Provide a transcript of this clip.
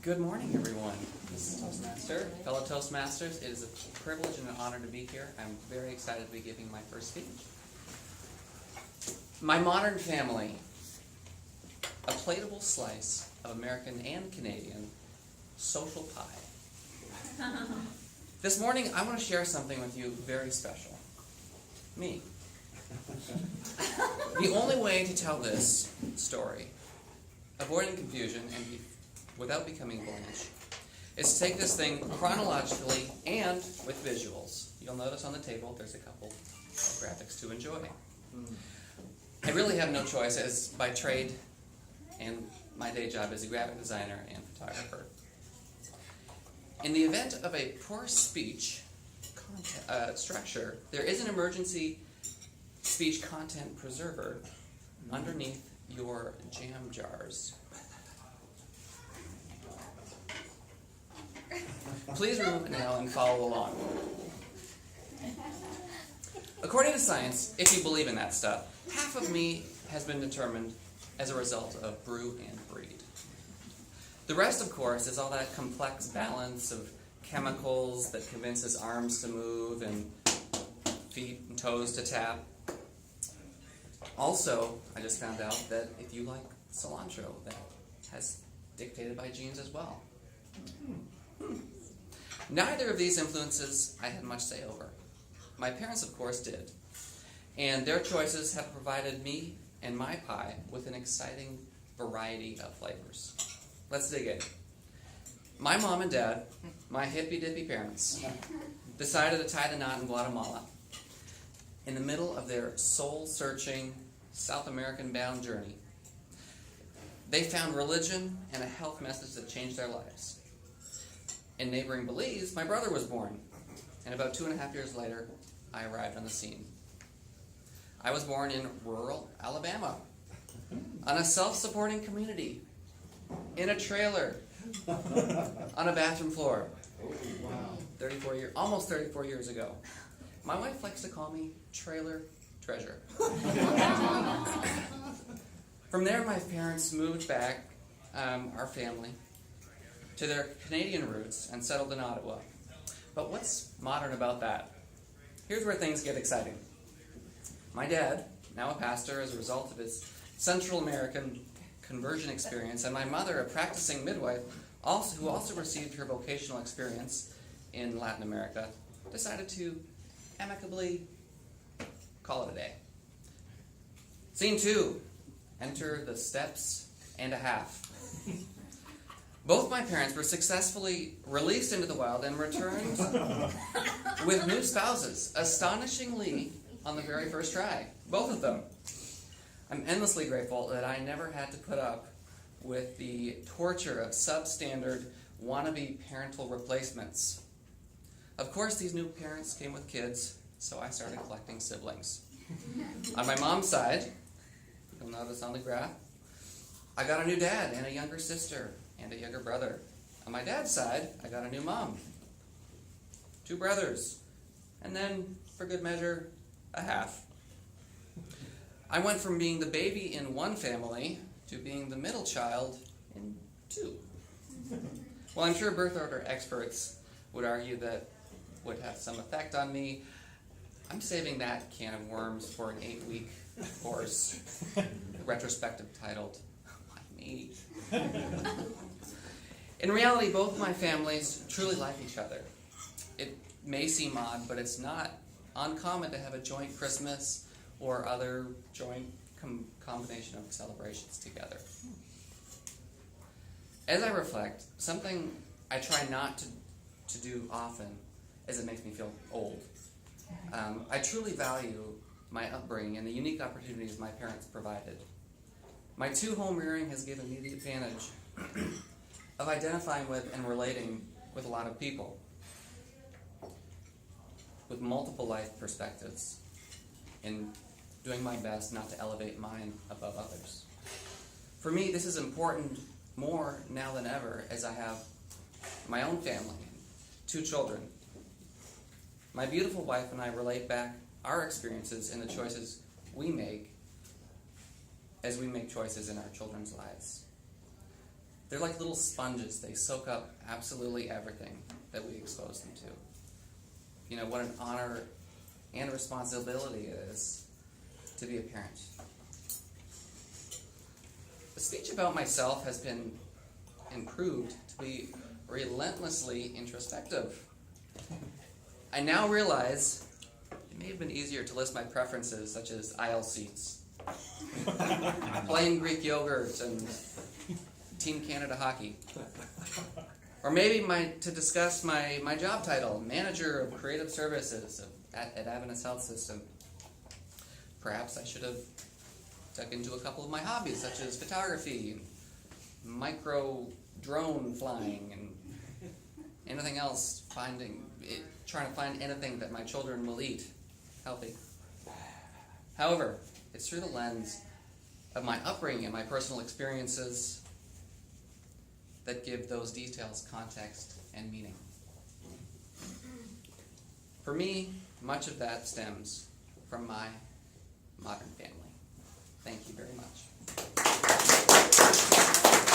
Good morning, everyone. This is Toastmaster, fellow Toastmasters. It is a privilege and an honor to be here. I'm very excited to be giving my first speech. My modern family, a plateable slice of American and Canadian social pie. This morning, I want to share something with you very special. Me. The only way to tell this story, avoiding confusion and without becoming Blanche, is to take this thing chronologically and with visuals. You'll notice on the table there's a couple of graphics to enjoy. I really have no choice, as by trade and my day job as a graphic designer and photographer. In the event of a poor speech structure, there is an emergency speech content preserver underneath your jam jars. Please remove it now and follow along. According to science, if you believe in that stuff, half of me has been determined as a result of brew and breed. The rest, of course, is all that complex balance of chemicals that convinces arms to move and feet and toes to tap. Also, I just found out that if you like cilantro, that has dictated by genes as well. Neither of these influences I had much say over. My parents, of course, did. And their choices have provided me and my pie with an exciting variety of flavors. Let's dig in. My mom and dad, my hippy-dippy parents, decided to tie the knot in Guatemala in the middle of their soul-searching South American-bound journey. They found religion and a health message that changed their lives. In neighboring Belize, my brother was born, and about 2.5 years later, I arrived on the scene. I was born in rural Alabama, on a self-supporting community, in a trailer, on a bathroom floor. Almost 34 years ago. My wife likes to call me Trailer Treasure. From there, my parents moved back, our family, to their Canadian roots and settled in Ottawa. But what's modern about that? Here's where things get exciting. My dad, now a pastor as a result of his Central American conversion experience, and my mother, a practicing midwife, who also received her vocational experience in Latin America, decided to amicably call it a day. Scene 2, enter the steps and a half. Both my parents were successfully released into the wild and returned with new spouses, astonishingly on the very first try. Both of them. I'm endlessly grateful that I never had to put up with the torture of substandard wannabe parental replacements. Of course, these new parents came with kids, so I started collecting siblings. On my mom's side, you'll notice on the graph, I got a new dad and a younger sister and a younger brother. On my dad's side, I got a new mom, 2 brothers, and then, for good measure, a half. I went from being the baby in one family to being the middle child in 2. Well, I'm sure birth order experts would argue that would have some effect on me. I'm saving that can of worms for an 8-week course, retrospective titled, Why Me? In reality, both my families truly like each other. It may seem odd, but it's not uncommon to have a joint Christmas or other joint combination of celebrations together. As I reflect, something I try not to do often, as it makes me feel old. I truly value my upbringing and the unique opportunities my parents provided. My 2-home rearing has given me the advantage of identifying with and relating with a lot of people with multiple life perspectives and doing my best not to elevate mine above others. For me, this is important more now than ever as I have my own family, 2 children. My beautiful wife and I relate back our experiences and the choices we make as we make choices in our children's lives. They're like little sponges. They soak up absolutely everything that we expose them to. You know, what an honor and responsibility it is to be a parent. The speech about myself has been improved to be relentlessly introspective. I now realize it may have been easier to list my preferences, such as aisle seats, plain Greek yogurt, and Team Canada hockey. Or maybe to discuss my job title, Manager of Creative Services at Adventist Health System. Perhaps I should have dug into a couple of my hobbies, such as photography, micro drone flying, and anything else, trying to find anything that my children will eat healthy. However, it's through the lens of my upbringing and my personal experiences that give those details context and meaning. For me, much of that stems from my modern family. Thank you very much.